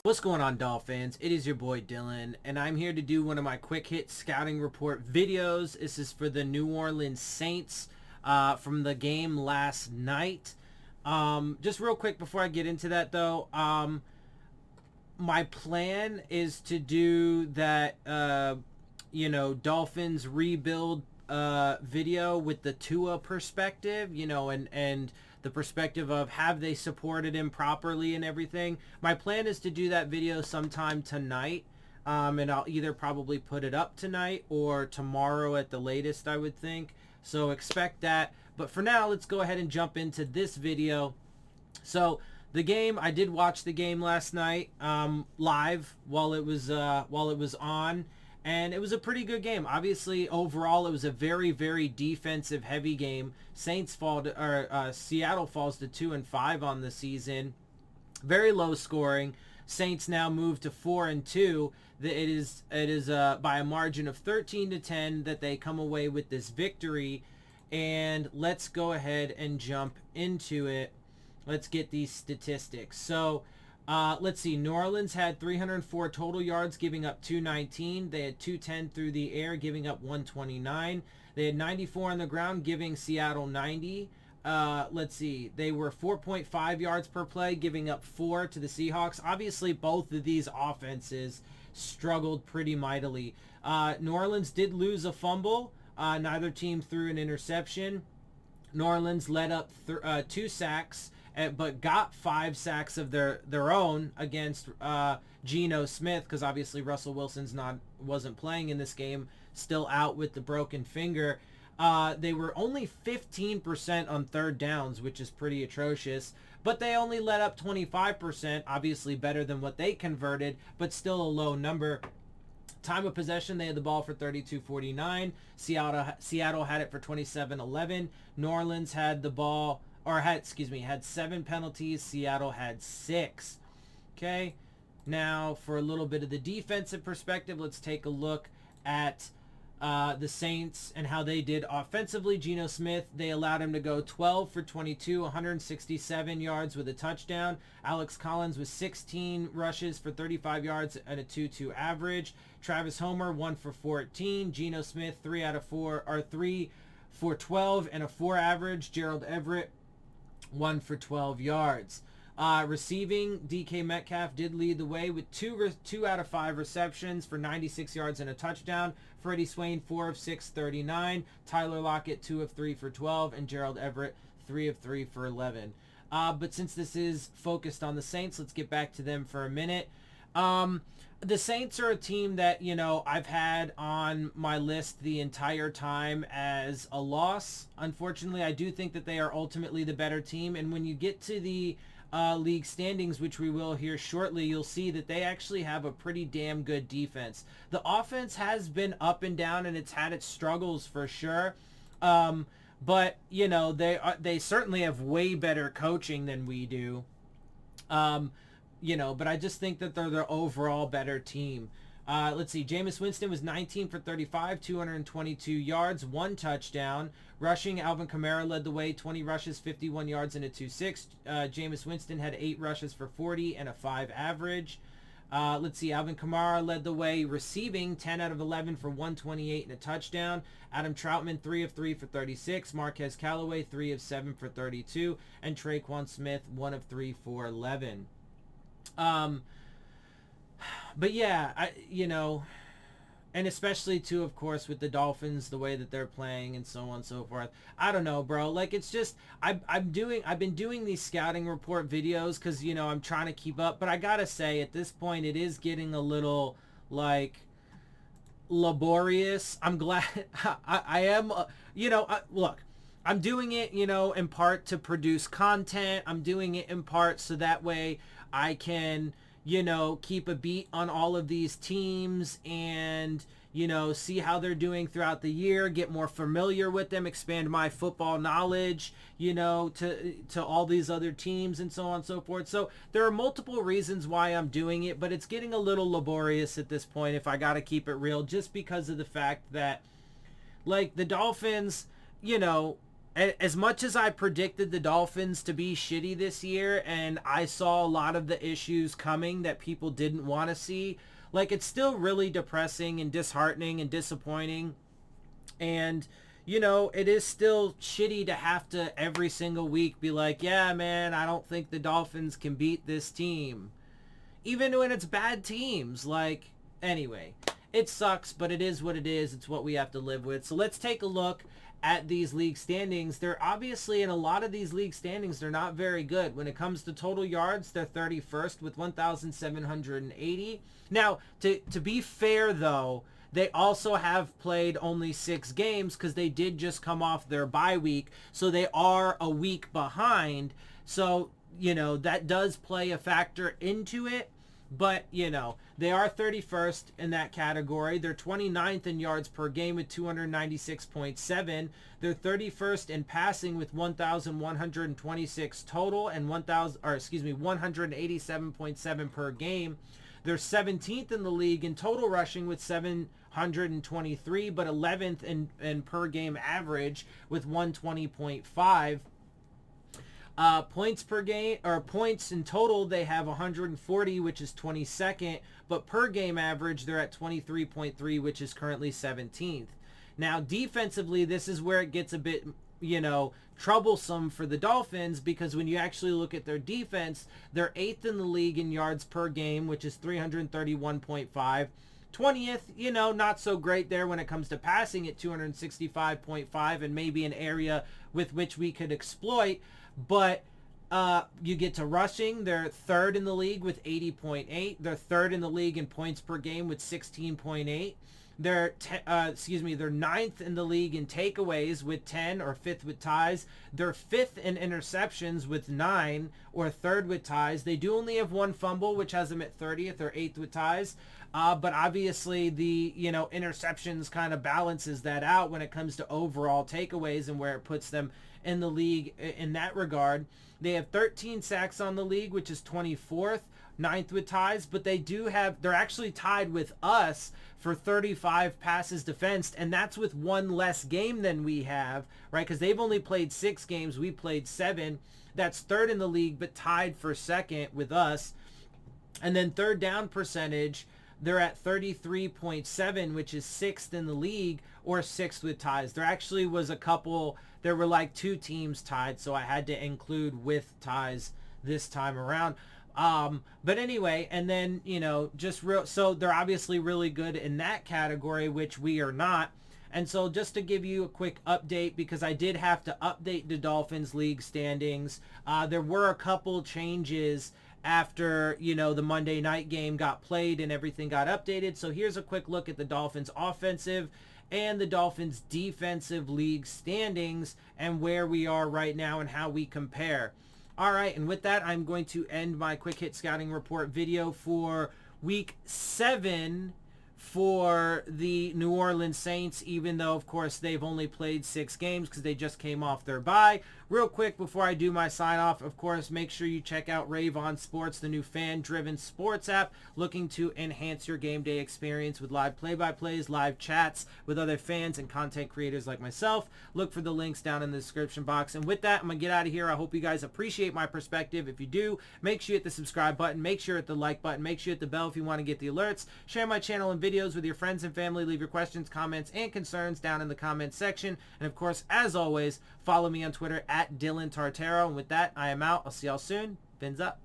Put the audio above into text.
What's going on, Dolphins? It is your boy Dillon, and I'm here to do one of my quick hit scouting report videos. This is for the New Orleans Saints from the game last night. Just real quick before I get into that, though, my plan is to do that, Dolphins rebuild video with the Tua perspective, and the perspective of have they supported him properly and everything. My plan is to do that video sometime tonight, and I'll either probably put it up tonight or tomorrow at the latest, I would think. So expect that. But for now, let's go ahead and jump into this video. So the game, I did watch the game last night live while it was on. And it was a pretty good game. Obviously, overall, it was a very, very defensive heavy game. Seattle falls to 2-5 on the season. Very low scoring. Saints now move to 4-2. It is by a margin of 13-10 that they come away with this victory. And let's go ahead and jump into it. Let's get these statistics. So let's see. New Orleans had 304 total yards, giving up 219. They had 210 through the air, giving up 129. They had 94 on the ground, giving Seattle 90. Let's see. They were 4.5 yards per play, giving up 4 to the Seahawks. Obviously, both of these offenses struggled pretty mightily. New Orleans did lose a fumble. Neither team threw an interception. New Orleans let up 2 sacks, but got 5 sacks of their own against Geno Smith, because obviously Russell Wilson's wasn't playing in this game, still out with the broken finger. They were only 15% on third downs, which is pretty atrocious, but they only let up 25%, obviously better than what they converted, but still a low number. Time of possession, they had the ball for 32-49. Seattle had it for 27-11. New Orleans had the ball, had 7 penalties. Seattle had 6. Okay, now for a little bit of the defensive perspective, let's take a look at the Saints and how they did offensively. Geno Smith, they allowed him to go 12 for 22, 167 yards with a touchdown. Alex Collins with 16 rushes for 35 yards and a 2.2 average. Travis Homer 1 for 14. Geno Smith 3 for 12 and a 4 average. Gerald Everett 1 for 12 yards. Receiving, DK Metcalf did lead the way with 2 out of 5 receptions for 96 yards and a touchdown. Freddie Swain 4 of 6, 39. Tyler Lockett 2 of 3 for 12, and Gerald Everett 3 of 3 for 11. But since this is focused on the Saints, let's get back to them for a minute. The Saints are a team that, I've had on my list the entire time as a loss. Unfortunately, I do think that they are ultimately the better team. And when you get to the league standings, which we will here shortly, you'll see that they actually have a pretty damn good defense. The offense has been up and down, and it's had its struggles for sure. But, they certainly have way better coaching than we do. But I just think that they're the overall better team. Let's see. Jameis Winston was 19 for 35, 222 yards, 1 touchdown. Rushing, Alvin Kamara led the way, 20 rushes, 51 yards, and a 2.6. Jameis Winston had 8 rushes for 40 and a 5 average. Let's see. Alvin Kamara led the way, receiving 10 out of 11 for 128 and a touchdown. Adam Troutman 3 of 3 for 36. Marquez Callaway 3 of 7 for 32. And Traquan Smith 1 of 3 for 11. But yeah, and especially too, of course, with the Dolphins, the way that they're playing and so on and so forth. I don't know, bro. Like, it's just, I've been doing these scouting report videos because, I'm trying to keep up. But I gotta say, at this point, it is getting a little, like, laborious. I'm glad I am, look, I'm doing it, in part to produce content. I'm doing it in part so that way I can, keep a beat on all of these teams and, see how they're doing throughout the year, get more familiar with them, expand my football knowledge, to all these other teams and so on and so forth. So there are multiple reasons why I'm doing it, but it's getting a little laborious at this point, if I got to keep it real, just because of the fact that, like, the Dolphins, as much as I predicted the Dolphins to be shitty this year, and I saw a lot of the issues coming that people didn't want to see, like, it's still really depressing and disheartening and disappointing. And, it is still shitty to have to every single week be like, yeah, man, I don't think the Dolphins can beat this team. Even when it's bad teams. Like, anyway, it sucks, but it is what it is. It's what we have to live with. So let's take a look at these league standings. They're obviously, in a lot of these league standings, they're not very good. When it comes to total yards, they're 31st with 1,780. Now, to be fair, though, they also have played only 6 games because they did just come off their bye week. So they are a week behind. So, that does play a factor into it. But, they are 31st in that category. They're 29th in yards per game with 296.7. They're 31st in passing with 1,126 total and 187.7 per game. They're 17th in the league in total rushing with 723, but 11th in per game average with 120.5. Points per game, or points in total, they have 140, which is 22nd, but per game average, they're at 23.3, which is currently 17th. Now, defensively, this is where it gets a bit, troublesome for the Dolphins, because when you actually look at their defense, they're 8th in the league in yards per game, which is 331.5. 20th, not so great there when it comes to passing at 265.5, and maybe an area with which we could exploit. But you get to rushing. They're 3rd in the league with 80.8. They're 3rd in the league in points per game with 16.8. They're 9th in the league in takeaways with 10, or 5th with ties. They're 5th in interceptions with 9, or 3rd with ties. They do only have 1 fumble, which has them at 30th or 8th with ties. But obviously the, interceptions kind of balances that out when it comes to overall takeaways and where it puts them in the league in that regard. They have 13 sacks on the league, which is 24th, 9th with ties, but they're actually tied with us for 35 passes defensed, and that's with 1 less game than we have, right? Because they've only played 6 games, we played 7. That's 3rd in the league, but tied for 2nd with us. And then third down percentage, they're at 33.7, which is 6th in the league, or 6th with ties. There actually was there were like 2 teams tied, so I had to include with ties this time around. But anyway, and then, so they're obviously really good in that category, which we are not. And so just to give you a quick update, because I did have to update the Dolphins league standings, there were a couple changes after, the Monday night game got played and everything got updated. So here's a quick look at the Dolphins offensive and the Dolphins defensive league standings and where we are right now and how we compare. All right, and with that, I'm going to end my quick hit scouting report video for week 7 for the New Orleans Saints, even though, of course, they've only played 6 games because they just came off their bye. Real quick, before I do my sign-off, of course, make sure you check out Rave On Sports, the new fan-driven sports app, looking to enhance your game day experience with live play-by-plays, live chats with other fans and content creators like myself. Look for the links down in the description box. And with that, I'm going to get out of here. I hope you guys appreciate my perspective. If you do, make sure you hit the subscribe button. Make sure you hit the like button. Make sure you hit the bell if you want to get the alerts. Share my channel and videos with your friends and family. Leave your questions, comments, and concerns down in the comments section. And of course, as always, follow me on Twitter at DillonTartaro. And with that, I am out. I'll see y'all soon. Phins up.